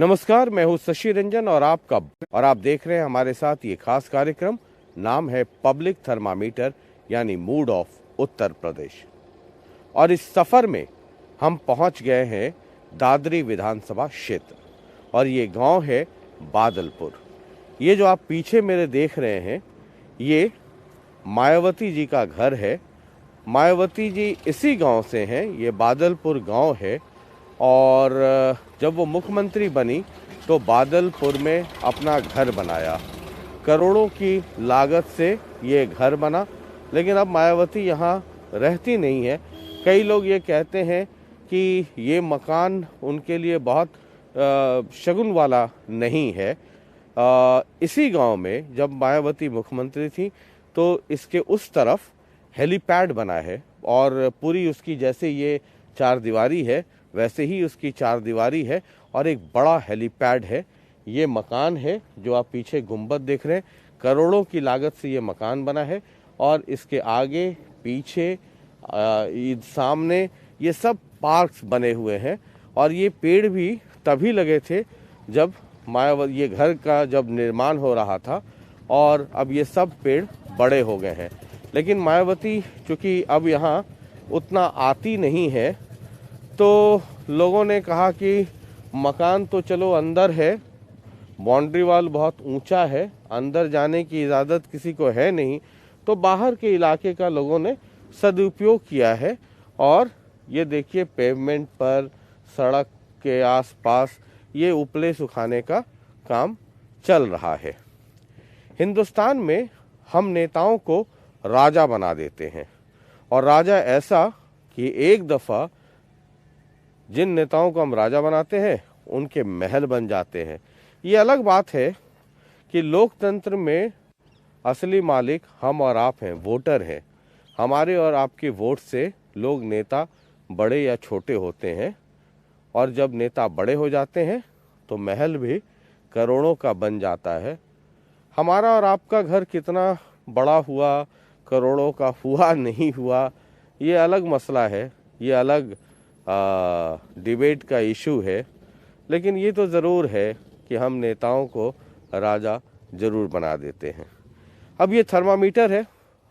नमस्कार, मैं हूं शशि रंजन और आप देख रहे हैं हमारे साथ ये खास कार्यक्रम। नाम है पब्लिक थर्मामीटर यानी मूड ऑफ उत्तर प्रदेश। और इस सफर में हम पहुंच गए हैं दादरी विधानसभा क्षेत्र और ये गांव है बादलपुर। ये जो आप पीछे मेरे देख रहे हैं ये मायावती जी का घर है। मायावती जी इसी गांव से हैं, ये बादलपुर गांव है। और जब वो मुख्यमंत्री बनी तो बादलपुर में अपना घर बनाया। करोड़ों की लागत से ये घर बना, लेकिन अब मायावती यहाँ रहती नहीं है। कई लोग ये कहते हैं कि ये मकान उनके लिए बहुत शगुन वाला नहीं है। इसी गांव में जब मायावती मुख्यमंत्री थी तो इसके उस तरफ हेलीपैड बना है और पूरी उसकी जैसे ये चारदीवारी है वैसे ही उसकी चारदीवारी है और एक बड़ा हेलीपैड है। ये मकान है जो आप पीछे गुंबद देख रहे हैं, करोड़ों की लागत से ये मकान बना है। और इसके आगे पीछे सामने ये सब पार्क्स बने हुए हैं। और ये पेड़ भी तभी लगे थे जब मायावती ये घर का जब निर्माण हो रहा था, और अब ये सब पेड़ बड़े हो गए हैं। लेकिन मायावती चूँकि अब यहाँ उतना आती नहीं है तो लोगों ने कहा कि मकान तो चलो अंदर है, बाउंड्री वाल बहुत ऊंचा है, अंदर जाने की इजाज़त किसी को है नहीं, तो बाहर के इलाके का लोगों ने सदुपयोग किया है। और ये देखिए पेवमेंट पर, सड़क के आसपास ये उपले सुखाने का काम चल रहा है। हिंदुस्तान में हम नेताओं को राजा बना देते हैं, और राजा ऐसा कि एक दफ़ा जिन नेताओं को हम राजा बनाते हैं उनके महल बन जाते हैं। ये अलग बात है कि लोकतंत्र में असली मालिक हम और आप हैं, वोटर हैं। हमारे और आपके वोट से लोग नेता बड़े या छोटे होते हैं, और जब नेता बड़े हो जाते हैं तो महल भी करोड़ों का बन जाता है। हमारा और आपका घर कितना बड़ा हुआ, करोड़ों का हुआ नहीं हुआ, ये अलग मसला है, ये अलग डिबेट का इशू है। लेकिन ये तो ज़रूर है कि हम नेताओं को राजा ज़रूर बना देते हैं। अब ये थर्मामीटर है।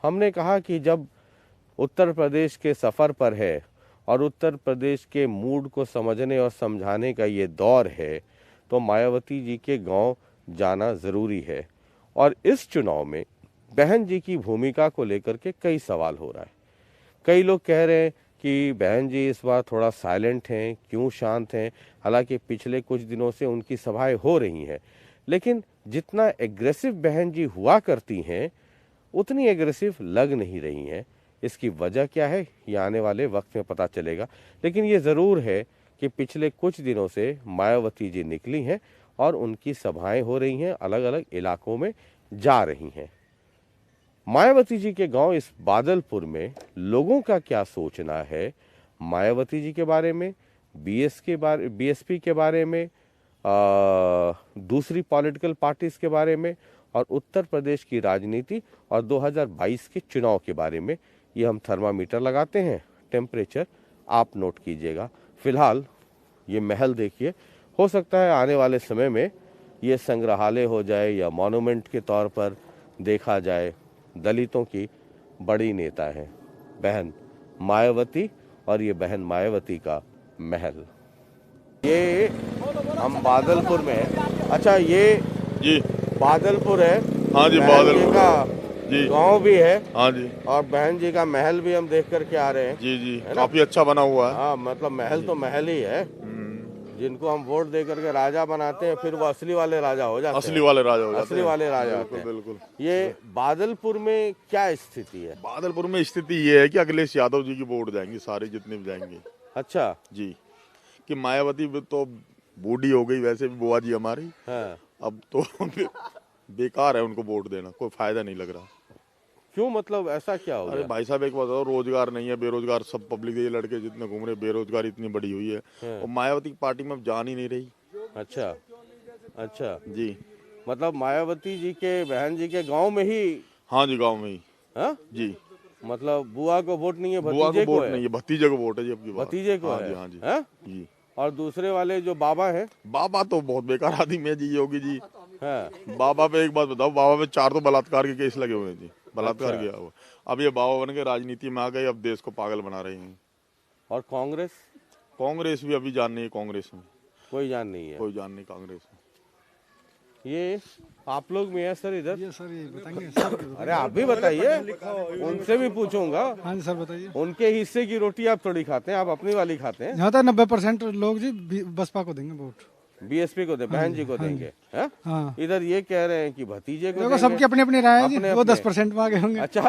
हमने कहा कि जब उत्तर प्रदेश के सफ़र पर है और उत्तर प्रदेश के मूड को समझने और समझाने का ये दौर है, तो मायावती जी के गांव जाना ज़रूरी है। और इस चुनाव में बहन जी की भूमिका को लेकर के कई सवाल हो रहा है। कई लोग कह रहे हैं कि बहन जी इस बार थोड़ा साइलेंट हैं, क्यों शांत हैं। हालांकि पिछले कुछ दिनों से उनकी सभाएं हो रही हैं, लेकिन जितना एग्रेसिव बहन जी हुआ करती हैं उतनी एग्रेसिव लग नहीं रही हैं। इसकी वजह क्या है ये आने वाले वक्त में पता चलेगा। लेकिन ये ज़रूर है कि पिछले कुछ दिनों से मायावती जी निकली हैं और उनकी सभाएं हो रही हैं, अलग अलग इलाकों में जा रही हैं। मायावती जी के गांव इस बादलपुर में लोगों का क्या सोचना है मायावती जी के बारे में, बीएसपी के बारे में, दूसरी पॉलिटिकल पार्टीज के बारे में, और उत्तर प्रदेश की राजनीति और 2022 के चुनाव के बारे में, ये हम थर्मामीटर लगाते हैं। टेम्परेचर आप नोट कीजिएगा। फिलहाल ये महल देखिए, हो सकता है आने वाले समय में ये संग्रहालय हो जाए या मॉन्यूमेंट के तौर पर देखा जाए। दलितों की बड़ी नेता है बहन मायावती, और ये बहन मायावती का महल। ये हम बादलपुर में है। अच्छा, ये जी बादलपुर है। हाँ जी, बादलपुर का जी गांव भी है। हाँ जी, और बहन जी का महल भी हम देख करके आ रहे हैं। जी जी, काफी अच्छा बना हुआ है। हाँ, मतलब महल तो महल ही है। जिनको हम वोट दे करके राजा बनाते हैं फिर वो असली वाले राजा हो जाते हैं। असली वाले राजा हो जाते हैं। असली वाले राजा होते हैं। बिल्कुल। ये बादलपुर में क्या स्थिति है? बादलपुर में स्थिति ये है कि अखिलेश यादव जी की वोट जाएंगी, सारे जितने भी जाएंगे। अच्छा जी, कि मायावती तो बूढ़ी हो गई, वैसे भी बुआ जी हमारी। हाँ। अब तो बेकार है उनको वोट देना, कोई फायदा नहीं लग रहा। क्यों, मतलब ऐसा क्या हो अरे गया? भाई साहब एक बताओ, रोजगार नहीं है, बेरोजगार सब पब्लिक, ये लड़के जितने घूम रहे, बेरोजगारी इतनी बड़ी हुई है। और मायावती की पार्टी में अब जान ही नहीं रही। अच्छा अच्छा, जी, मतलब मायावती जी के बहन जी के गांव में ही? हाँ जी, गाँव में ही। हाँ जी, मतलब बुआ को वोट नहीं है, बुआ को भतीजे को वोट है? नहीं है, भतीजे को वोट है जी। अब की बात। भतीजे को हाँ है? जी, हाँ जी, हाँ? जी। और दूसरे वाले जो बाबा हैं? बाबा तो बहुत बेकार आदमी है जी, योगी जी। हाँ। बाबा पे एक बात बताओ, बाबा पे 4 तो बलात्कार के केस लगे हुए हैं जी, बलात्कार अच्छा। किया हुआ। अब ये बाबा बन के राजनीति में आ गए, अब देश को पागल बना रहे हैं। और कांग्रेस? कांग्रेस भी अभी जान नहीं है, कांग्रेस में कोई जान नहीं है। कोई जान नहीं कांग्रेस में। ये आप लोग में है सर इधर? ये सर ये बताएंगे सर। अरे आप भी बताइए, उनसे भी पूछूंगा। हाँ जी सर बताइए। उनके हिस्से की रोटी आप थोड़ी खाते हैं, आप अपनी वाली खाते हैं। यहाँ तक 90% लोग जी बसपा को देंगे वोट। बीएसपी को दे, बहन जी को देंगे हैं? हाँ इधर ये कह रहे हैं कि भतीजे को देखो देंगे। सबकी अपनी अपनी राय है जी, अपने वो अपने। 10% में आगे होंगे। अच्छा।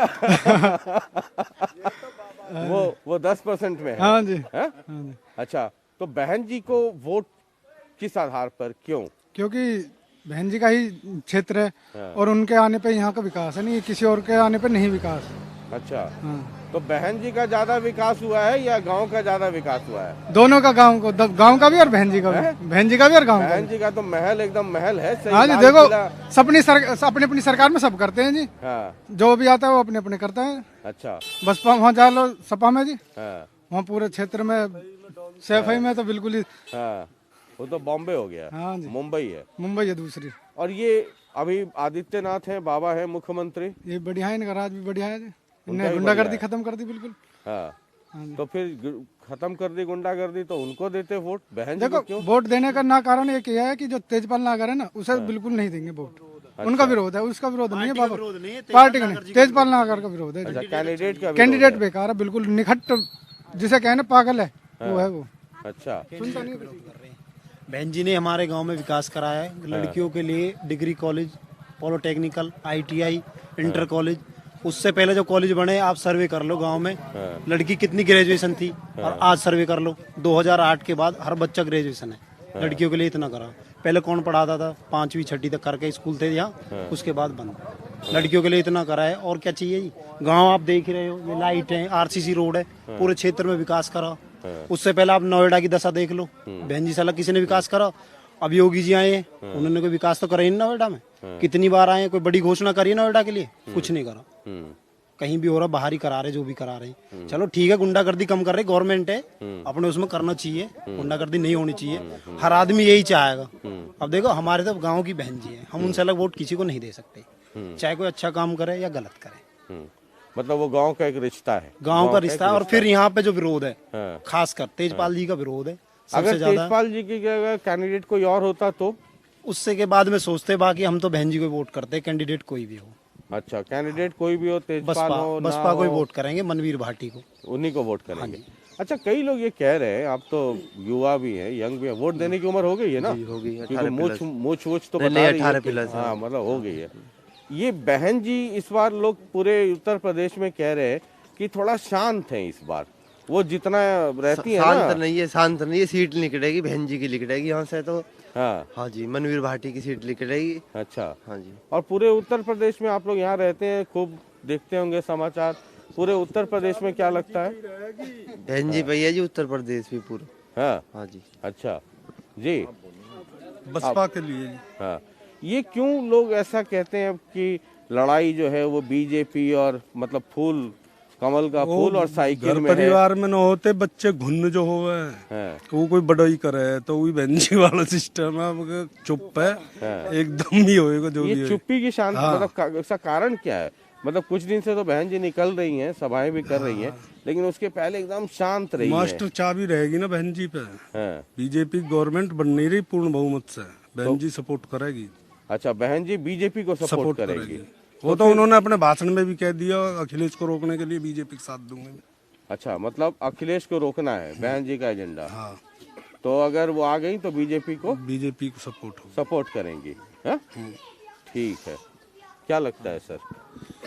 वो 10% में है। हाँ जी। हैं? हाँ जी अच्छा, तो बहन जी को वोट किस आधार पर, क्यों? क्योंकि बहन जी का ही क्षेत्र है हाँ। और उनके आने पे यहाँ का विकास है, नहीं किसी और के आने पे नहीं विकास। अच्छा, हाँ तो बहन जी का ज्यादा विकास हुआ है या गांव का ज्यादा विकास हुआ है? दोनों का, गांव का भी और बहन जी का भी, बहन जी का भी और गांव का बहन भी। जी का तो महल एकदम महल है, सही। हाँ जी लाल देखो किला। अपनी अपनी सरकार में सब करते हैं जी, हाँ। जो भी आता है वो अपने अपने करता है। अच्छा। बसपा वहाँ जा लो, सपा में जी हाँ वहाँ पूरे क्षेत्र में, सैफई में तो बिल्कुल ही। हाँ, वो तो बॉम्बे हो गया, हाँ जी मुंबई है। मुंबई है दूसरी। और ये अभी आदित्यनाथ हैं, बाबा है मुख्यमंत्री। ये बढ़िया है, इनका राज भी बढ़िया है जी, उनका इन्हें ही गुंडागर्दी बढ़िया खत्म कर दी बिल्कुल। हाँ, हाँ जी। तो फिर खत्म कर दी गुंडागर्दी, तो उनको देते वोट, बहन जी को देखो क्यों? वोट देने का ना कारण एक यह है कि जो तेजपाल नागर है ना, उसे बिल्कुल नहीं देंगे वोट। उनका विरोध है, उसका विरोध नहीं है बाबा, पार्टी का नहीं, तेजपाल नागर का विरोध है। अच्छा, कैंडिडेट का विरोध कैंडिडेट है। बेकार है बिल्कुल, निखट जिसे कहने पागल है वो है वो। अच्छा। सुनता नहीं। बहन जी ने हमारे गांव में विकास कराया है। लड़कियों के लिए degree college, polytechnical, ITI, inter college. उससे पहले जो कॉलेज बने, आप सर्वे कर लो गांव में लड़की कितनी ग्रेजुएशन थी और आज सर्वे कर लो 2008 के बाद हर बच्चा ग्रेजुएशन है। लड़कियों के लिए इतना करा। पहले कौन पढ़ाता था? 5वीं 6वीं तक करके स्कूल थे यहाँ, उसके बाद बंद। लड़कियों के लिए इतना करा है, और क्या चाहिए जी। गाँव आप देख ही रहे हो, ये लाइट है, आरसीसी रोड है, पूरे क्षेत्र में विकास करा। उससे पहले आप नोएडा की दशा देख लो, बहन जी साला किसी ने विकास करा? अब योगी जी आए हैं, उन्होंने कोई विकास तो करा ही नहीं नोएडा में। कितनी बार आए हैं, कोई बड़ी घोषणा करी नोएडा के लिए? कुछ नहीं करा। कहीं भी हो रहा, बाहर ही करा रहे जो भी करा रहे। चलो ठीक है, गुंडागर्दी कम कर रहे, गवर्नमेंट है, अपने उसमें करना चाहिए, गुंडागर्दी नहीं होनी चाहिए। हर आदमी यही चाहेगा। अब देखो हमारे तो गाँव की बहन जी है, हम उनसे अलग वोट किसी को नहीं दे सकते, चाहे कोई अच्छा काम करे या गलत करे। मतलब वो गांव का एक रिश्ता है, गांव का रिश्ता है। और फिर यहाँ पे जो विरोध है, हाँ। खासकर तेजपाल जी का विरोध है अगर सबसे ज्यादा। तेजपाल जी की जगह कैंडिडेट कोई और होता तो? उससे के बाद में सोचते, बाकी हम तो बहन जी को वोट करते, कैंडिडेट कोई भी हो। अच्छा, कैंडिडेट कोई भी हो, तेजपाल बसपा हो ना बसपा को ही हो, वोट करेंगे, मनवीर भाटी को। उन्हीं को वोट करेंगे। अच्छा, कई लोग ये कह रहे हैं, आप तो युवा भी हैं, यंग भी हैं, वोट देने की उम्र हो गई है ना? हो गई है, क्योंकि मूछ तो नहीं, बता रही है 18 कि- प्लस है। हाँ, मतलब हो गई है। ये बहन जी इस बार लोग पूरे उत्तर प्रदेश में कह रहे हैं कि थोड़ा शांत है इस बार, वो जितना रहती है शांत ना। नहीं है, शांत नहीं है। सीट निकलेगी, बहन जी की निकलेगी यहाँ से तो। हाँ हाँ जी, मनवीर भाटी की सीट निकलेगी। अच्छा। हाँ जी। और पूरे उत्तर प्रदेश में आप लोग यहाँ रहते हैं, खूब देखते होंगे समाचार, पूरे उत्तर प्रदेश में क्या लगता है? बहन जी भैया जी, उत्तर प्रदेश भी पूरा। हाँ हाँ जी। अच्छा जी। बसपा के लिए। हाँ, ये क्यों लोग ऐसा कहते हैं कि लड़ाई जो है वो बीजेपी और मतलब फूल, कमल का फूल और साइकिल घर में है? परिवार में न होते बच्चे घुन्न जो होवे हाँ, वो कोई बड़ाई करे तो वही बहनजी वाला सिस्टम है। अब चुप है, एकदम ही होएगा जो भी ये है। चुप्पी की शांति, मतलब इसका कारण क्या है? मतलब कुछ दिन से तो बहन जी निकल रही हैं, सभाएं भी कर रही हैं, लेकिन उसके पहले एकदम शांत रही मास्टर हैं। चाबी रहेगी ना बहन जी पे। हाँ। बीजेपी गवर्नमेंट बन नहीं रही पूर्ण बहुमत से, बहन जी सपोर्ट करेगी। अच्छा, बहन जी बीजेपी को सपोर्ट करेगी। वो तो उन्होंने अपने भाषण में भी कह दिया, अखिलेश को रोकने के लिए बीजेपी के साथ दूंगा। अच्छा, मतलब अखिलेश को रोकना है बहन जी का एजेंडा। हाँ, तो अगर वो आ गई तो बीजेपी को बीजेपी को सपोर्ट हो। सपोर्ट करेंगी। हाँ? ठीक है। क्या लगता है सर,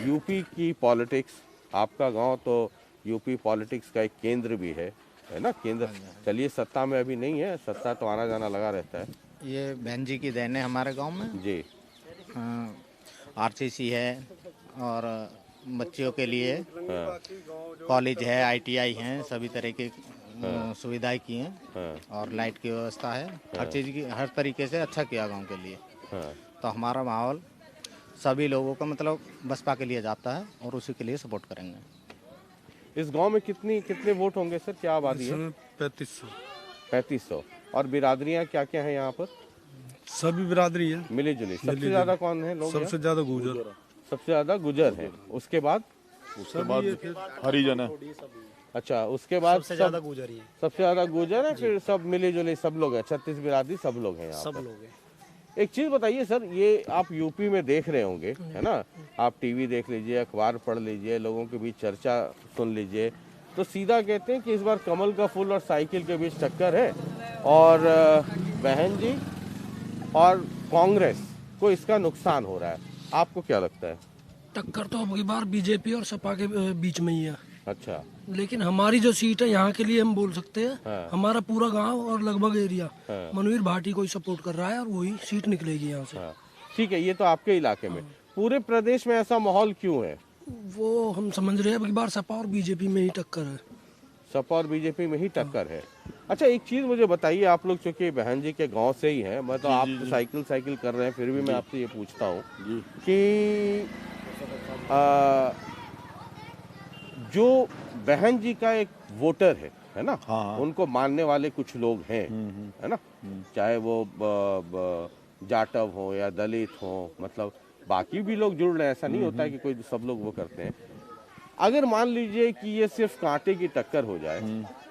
यूपी की पॉलिटिक्स, आपका गांव तो यूपी पॉलिटिक्स का एक केंद्र भी है ना? केंद्र, चलिए सत्ता में अभी नहीं है, सत्ता तो आना जाना लगा रहता है। ये बहन जी की देन है हमारे गांव में जी। आरसीसी है और बच्चियों के लिए हाँ, कॉलेज है, आईटीआई हैं, सभी तरह की सुविधाएं की हैं हाँ, और लाइट की व्यवस्था है। हर चीज़ की, हर तरीके से अच्छा किया गांव के लिए। हाँ। तो हमारा माहौल सभी लोगों का मतलब बसपा के लिए जाता है और उसी के लिए सपोर्ट करेंगे। इस गांव में कितने वोट होंगे सर, क्या आबादी है? 3500। 3500। और बिरादरियां क्या क्या हैं यहाँ पर? सभी बिरादरी है। मिली जुली। सबसे ज्यादा कौन है लोग? सबसे ज्यादा गुजर। सबसे ज्यादा गुजर है। उसके बाद हरिजन है। अच्छा, उसके बाद सबसे ज्यादा गुजर ही है। सबसे ज्यादा गुजर है, फिर सब मिली जुली सब लोग हैं। 36 बिरादरी सब लोग हैं यहाँ सब पर। लोग हैं। एक चीज बताइए सर, ये आप यूपी में देख रहे होंगे, है ना? आप टीवी देख लीजिए, अखबार पढ़ लीजिए, लोगों के बीच चर्चा सुन लीजिए, तो सीधा कहते हैं कि इस बार कमल का फूल और साइकिल के बीच टक्कर है और बहन जी और कांग्रेस को इसका नुकसान हो रहा है। आपको क्या लगता है? टक्कर तो अब की बार बीजेपी और सपा के बीच में ही है। अच्छा, लेकिन हमारी जो सीट है यहाँ के लिए हम बोल सकते हैं, हाँ। हमारा पूरा गांव और लगभग एरिया हाँ। मनवीर भाटी को ही सपोर्ट कर रहा है और वही सीट निकलेगी यहाँ से। हाँ, ठीक है, ये तो आपके इलाके में। पूरे प्रदेश में ऐसा माहौल क्यों है? वो हम समझ रहे हैं अब की बार सपा और बीजेपी में ही टक्कर है। सपा और बीजेपी में ही टक्कर है। अच्छा, एक चीज मुझे बताइए, आप लोग चूंकि बहन जी के गांव से ही हैं, मतलब आप तो साइकिल कर रहे हैं, फिर भी मैं आपसे ये पूछता हूँ कि जो बहन जी का एक वोटर है ना? हाँ। उनको मानने वाले कुछ लोग हैं, है ना? चाहे वो जाटव हो या दलित हो, मतलब बाकी भी लोग जुड़ रहे हैं, ऐसा नहीं होता है कि कोई सब लोग वो करते हैं। अगर मान लीजिए कि ये सिर्फ कांटे की टक्कर हो जाए,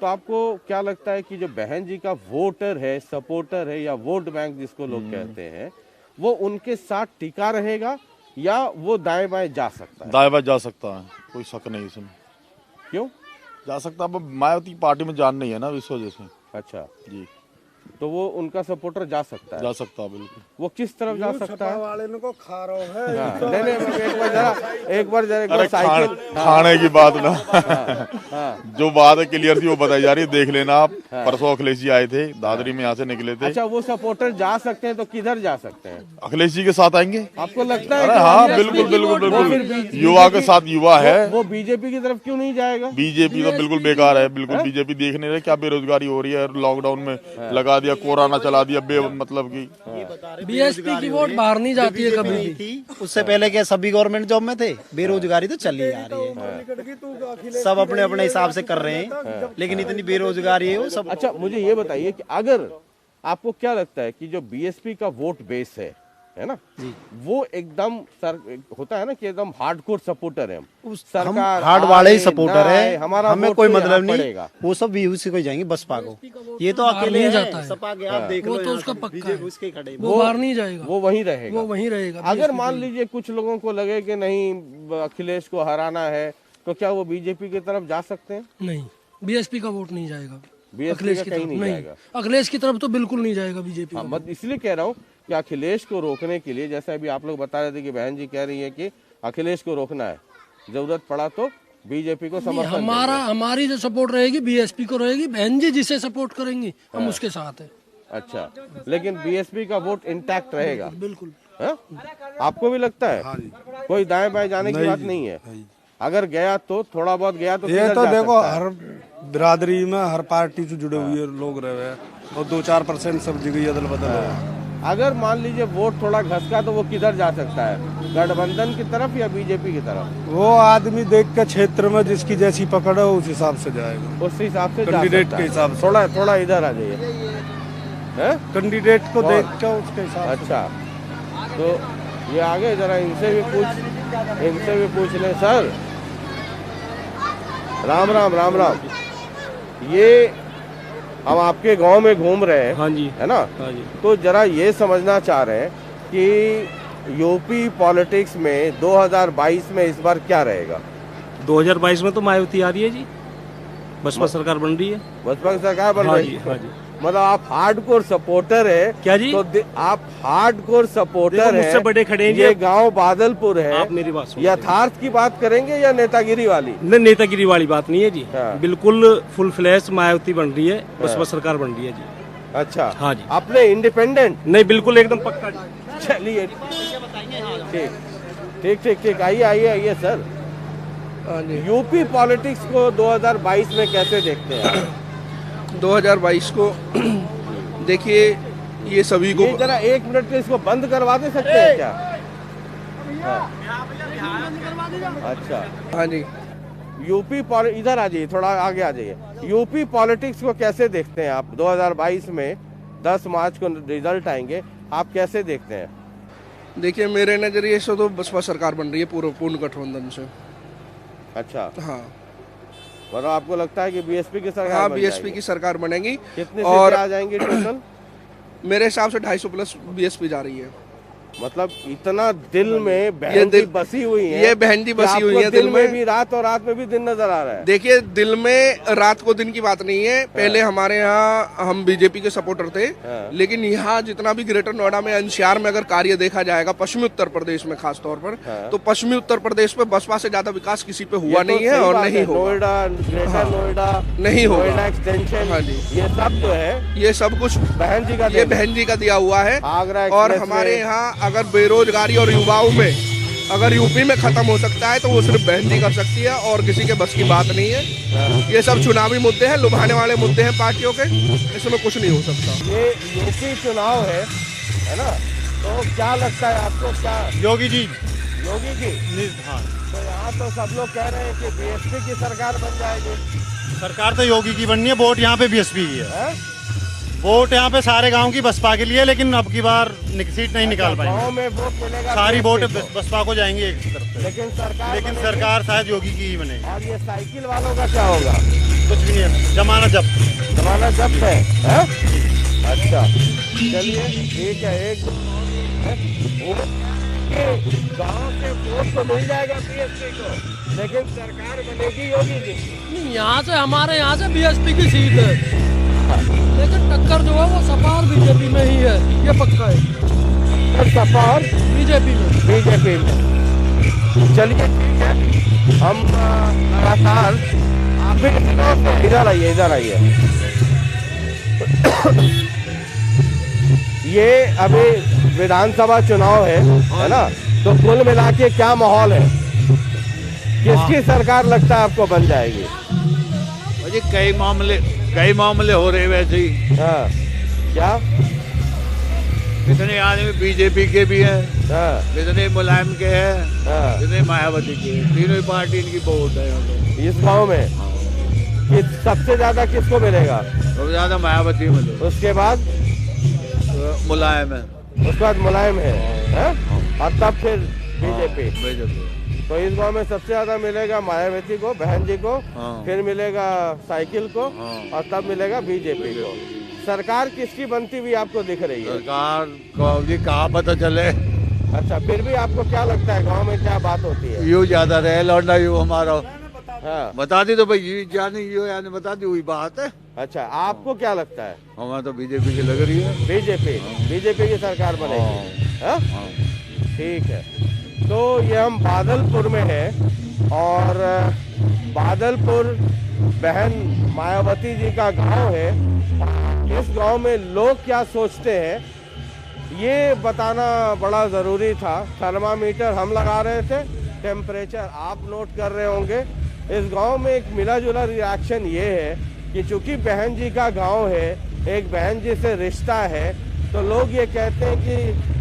तो आपको क्या लगता है कि जो बहन जी का वोटर है, सपोर्टर है, या वोट बैंक जिसको लोग कहते हैं, वो उनके साथ टिका रहेगा या वो दाएं बाएं जा सकता है? दाएं बाएं जा सकता है, कोई शक नहीं इसमें। क्यों जा सकता है? अब मायावती की पार्टी में जान नहीं है ना, इस वजह से। अच्छा, जी, तो वो उनका सपोर्टर जा सकता है। जा सकता है बिल्कुल। वो किस तरफ जा सकता है? वाले को खा रहा है। हाँ, नहीं, एक बार अरे साइकिल खाने की बात ना, हाँ। जो बात है क्लियर थी वो बताई जा रही है, देख लेना आप। परसों अखिलेश जी आए थे, दादरी में यहाँ से निकले थे। अच्छा, वो सपोर्टर जा सकते हैं, तो किधर जा सकते हैं? अखिलेश जी के साथ आएंगे। आपको लगता है? अरे कि हाँ, BSP बिल्कुल की बिल्कुल वोट- वो फिर बिल्कुल। युवा के साथ युवा है। वो बीजेपी की तरफ क्यों नहीं जाएगा? बीजेपी तो बिल्कुल बेकार है, बिल्कुल। बीजेपी देख नहीं रहे क्या बेरोजगारी हो रही है, लॉकडाउन में लगा दिया, कोरोना चला दिया, मतलब की बीएसपी की वोट बाहर नहीं जाती है कभी भी। थी उससे पहले क्या सभी गवर्नमेंट जॉब में थे? बेरोजगारी तो चली आ रही है, सब अपने अपने हिसाब से कर रहे हैं, लेकिन इतनी बेरोजगारी है वो सब। अच्छा, मुझे ये बताइए कि अगर आपको क्या लगता है कि जो बीएसपी का वोट बेस है ना, वो एकदम होता है ना कि एकदम हार्डकोर सपोर्टर है, हम हार्ड वाले ही सपोर्टर है, हमारा हमें वोट कोई तो मतलब यहाँ नहीं। पड़ेगा। वो सब भी उसी को जाएंगे बसपा को, ये तो अकेले नहीं है, जाता है। सपा के आप देख वो लो, तो उसका पक्का है। उसके खड़े हैं। वो बाहर नहीं जाएगा, वो वहीं रहेगा। वो वहीं रहेगा। अगर मान लीजिए कुछ लोगों को लगे कि नहीं अखिलेश को हराना है, तो क्या वो बीजेपी की तरफ जा सकते हैं? नहीं, बीएसपी का वोट नहीं जाएगा बीएसपी अखिलेश का की कहीं तरफ। नहीं नहीं, जाएगा। अखिलेश की तरफ तो बिल्कुल नहीं जाएगा बीजेपी। हाँ, मत इसलिए कह रहा हूँ कि अखिलेश को रोकने के लिए, जैसा अभी आप लोग बता रहे थे कि बहन जी कह रही है कि अखिलेश को रोकना है, जरूरत पड़ा तो बीजेपी को समर्थन देंगे। हमारी जो सपोर्ट रहेगी बीएसपी को रहेगी। बहन जी जिसे सपोर्ट करेंगी हम उसके साथ है। अच्छा, लेकिन बीएसपी का वोट इंटैक्ट रहेगा? बिल्कुल। हाँ? आपको भी लगता है? कोई दाएं बाएं जाने की बात नहीं है। अगर गया तो थोड़ा बहुत गया तो ये किधर तो जा देखो, सकता है? हर बिरादरी में हर पार्टी से जुड़े हुए लोग रहे हैं और 2-4% सब जगह अदल बदल है। अगर मान लीजिए वोट थोड़ा घसका तो वो किधर जा सकता है? गठबंधन की तरफ या बीजेपी की तरफ? वो आदमी देख के क्षेत्र में जिसकी जैसी पकड़ है उस हिसाब से जाएगा, उस हिसाब से जा कैंडिडेट सकता के है। हिसाब से। थोड़ा इधर आ जाइए। हैं? कैंडिडेट को देख के उसके हिसाब से। अच्छा, तो ये आगे जरा इनसे भी पूछ लें। सर, राम राम राम राम। ये हम आपके गांव में घूम रहे हैं, हाँ जी, है ना? हाँ जी। तो जरा ये समझना चाह रहे हैं कि यूपी पॉलिटिक्स में 2022 में इस बार क्या रहेगा? 2022 में तो मायावती आ रही है जी, बसपा सरकार बन रही है। बसपा की सरकार बन हाँ रही जी, है। हाँ जी। मतलब आप हार्डकोर सपोर्टर है क्या जी? तो आप हार्डकोर सपोर्टर देखो, है। मुझसे बड़े खड़े हैं जी। ये गांव बादलपुर है। आप मेरी बात सुनिए। यथार्थ की बात करेंगे या नेतागिरी वाली? नेतागिरी वाली बात नहीं है जी, हाँ। बिल्कुल फुल फ्लैश मायावती बन रही है, बसपा सरकार बन रही है जी। अच्छा, हाँ जी। अपने इंडिपेंडेंट? नहीं, बिल्कुल एकदम पक्का जी। चलिए, ठीक, आइए सर। यूपी पॉलिटिक्स को 2022 में कैसे देखते हैं आप? 2022 को देखिए, ये सभी को ये जरा 1 मिनट के इसको बंद करवा दे सकते हैं क्या? हाँ। अच्छा, हाँ जी, यूपी इधर आ जाइए, थोड़ा आगे आ जाइए। यूपी पॉलिटिक्स को कैसे देखते हैं आप? 2022 में 10 मार्च को रिजल्ट आएंगे, आप कैसे देखते हैं? देखिए, मेरे नजरिए से तो बसपा सरकार बन रही है पूर्ण गठबंधन से। अच्छा, हाँ, मतलब आपको लगता है कि बीएसपी की सरकार? हाँ, बीएसपी की सरकार बनेगी। कितने और सीटें आ जाएंगी टोटल? मेरे हिसाब से 250 प्लस बीएसपी जा रही है। मतलब इतना दिल में बहन जी बसी हुई है, ये बहन जी बसी हुई है दिल में भी, रात और रात में भी दिन नजर आ रहा है। देखिए, दिल में रात को दिन की बात नहीं है। पहले हमारे यहाँ हम बीजेपी के सपोर्टर थे, लेकिन यहाँ जितना भी ग्रेटर नोएडा में, एनसीआर में अगर कार्य देखा जाएगा, पश्चिमी उत्तर प्रदेश में खास तौर पर, तो पश्चिमी उत्तर प्रदेश में बसपा से ज्यादा विकास किसी पे हुआ नहीं है और नहीं होगा। नोएडा, ग्रेटर नोएडा नहीं होगा, नोएडा एक्सटेंशन, हाँ जी, ये सब जो है, ये सब कुछ बहन जी का, ये बहन जी का दिया हुआ है। आगरा और हमारे यहाँ अगर बेरोजगारी और युवाओं में अगर यूपी में खत्म हो सकता है तो वो सिर्फ बहन जी कर सकती है और किसी के बस की बात नहीं है। ये सब चुनावी मुद्दे हैं, लुभाने वाले मुद्दे हैं पार्टियों के, इसमें कुछ नहीं हो सकता। ये यूपी चुनाव है ना, तो क्या लगता है आपको? क्या योगी जी, योगी की? हाँ, तो यहाँ तो सब लोग कह रहे हैं कि बीएसपी की सरकार बन जाएगी। सरकार तो योगी की बननी है, वोट यहाँ पे बीएसपी की है। वोट यहाँ पे सारे गांव की बसपा के लिए, लेकिन अब की बार सीट नहीं निकाल पाएंगे। गांव में वोट मिलेगा, सारी वोट बसपा को जाएंगी एक तरफ से, लेकिन सरकार शायद योगी की ही बनेगी। और ये साइकिल वालों का क्या होगा? कुछ भी नहीं है, जमानत जब्त है? अच्छा, चलिए ठीक है। एक गांव के वोट तो मिल जाएगा बीएसपी को, लेकिन सरकार बनेगी योगी की। यहाँ से, हमारे यहाँ से बीएसपी की सीट है, लेकिन टक्कर जो है वो सपा और बीजेपी में ही है, ये पक्का है। सपा और बीजेपी में। चलिए ठीक है, हम लगातार, आप भी इधर आइए। ये अभी विधानसभा चुनाव है ना, तो कुल मिला के क्या माहौल है? किसकी सरकार लगता है आपको बन जाएगी? मुझे कई मामले हो रहे वैसे ही। हाँ, क्या? कितने आदमी बीजेपी के भी हैं, कितने मुलायम के हैं, कितने मायावती के, तीनों ही पार्टी इनकी वोट है इस गांव में। कि सबसे ज्यादा किसको मिलेगा? सबसे ज्यादा मायावती मिले, उसके बाद मुलायम है, उसके बाद मुलायम है, और तब फिर बीजेपी। तो इस गांव में सबसे ज्यादा मिलेगा मायावती को, बहन जी को, फिर मिलेगा साइकिल को, और तब मिलेगा बीजेपी को। सरकार किसकी बनती हुई आपको दिख रही है? सरकार को जी कहाँ पता चले। अच्छा, फिर भी आपको क्या लगता है गांव में क्या बात होती है? यू ज्यादा रहे लौंडा यू हमारा। हाँ, बता दी तो भाई, यू जाने यू यानी बता दी, हुई बात है। अच्छा, आपको क्या लगता है? हमारा तो बीजेपी की लग रही है। बीजेपी की सरकार बनेगी। ठीक है, तो ये हम बादलपुर में हैं, और बादलपुर बहन मायावती जी का गांव है। इस गांव में लोग क्या सोचते हैं, ये बताना बड़ा ज़रूरी था। थर्मामीटर हम लगा रहे थे, टेम्परेचर आप नोट कर रहे होंगे। इस गांव में एक मिला जुला रिएक्शन ये है कि चूंकि बहन जी का गांव है, एक बहन जी से रिश्ता है, तो लोग ये कहते हैं कि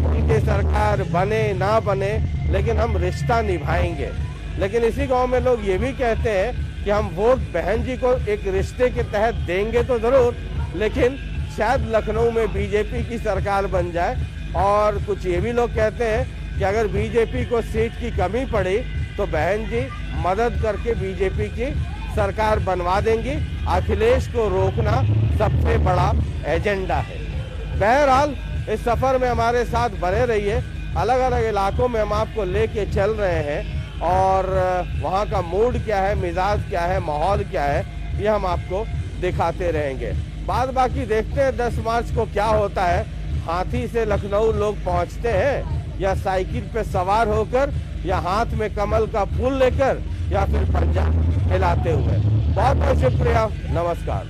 उनकी सरकार बने ना बने, लेकिन हम रिश्ता निभाएंगे। लेकिन इसी गांव में लोग ये भी कहते हैं कि हम वोट बहन जी को एक रिश्ते के तहत देंगे तो ज़रूर, लेकिन शायद लखनऊ में बीजेपी की सरकार बन जाए। और कुछ ये भी लोग कहते हैं कि अगर बीजेपी को सीट की कमी पड़ी तो बहन जी मदद करके बीजेपी की सरकार बनवा देंगी। अखिलेश को रोकना सबसे बड़ा एजेंडा है। बहरहाल इस सफ़र में हमारे साथ बने रहिए। अलग अलग इलाकों में हम आपको लेके चल रहे हैं, और वहाँ का मूड क्या है, मिजाज क्या है, माहौल क्या है, ये हम आपको दिखाते रहेंगे। बाद बाकी देखते हैं 10 मार्च को क्या होता है। हाथी से लखनऊ लोग पहुँचते हैं, या साइकिल पे सवार होकर, या हाथ में कमल का फूल लेकर, या फिर पंजा हिलाते हुए। बहुत बहुत शुक्रिया, नमस्कार।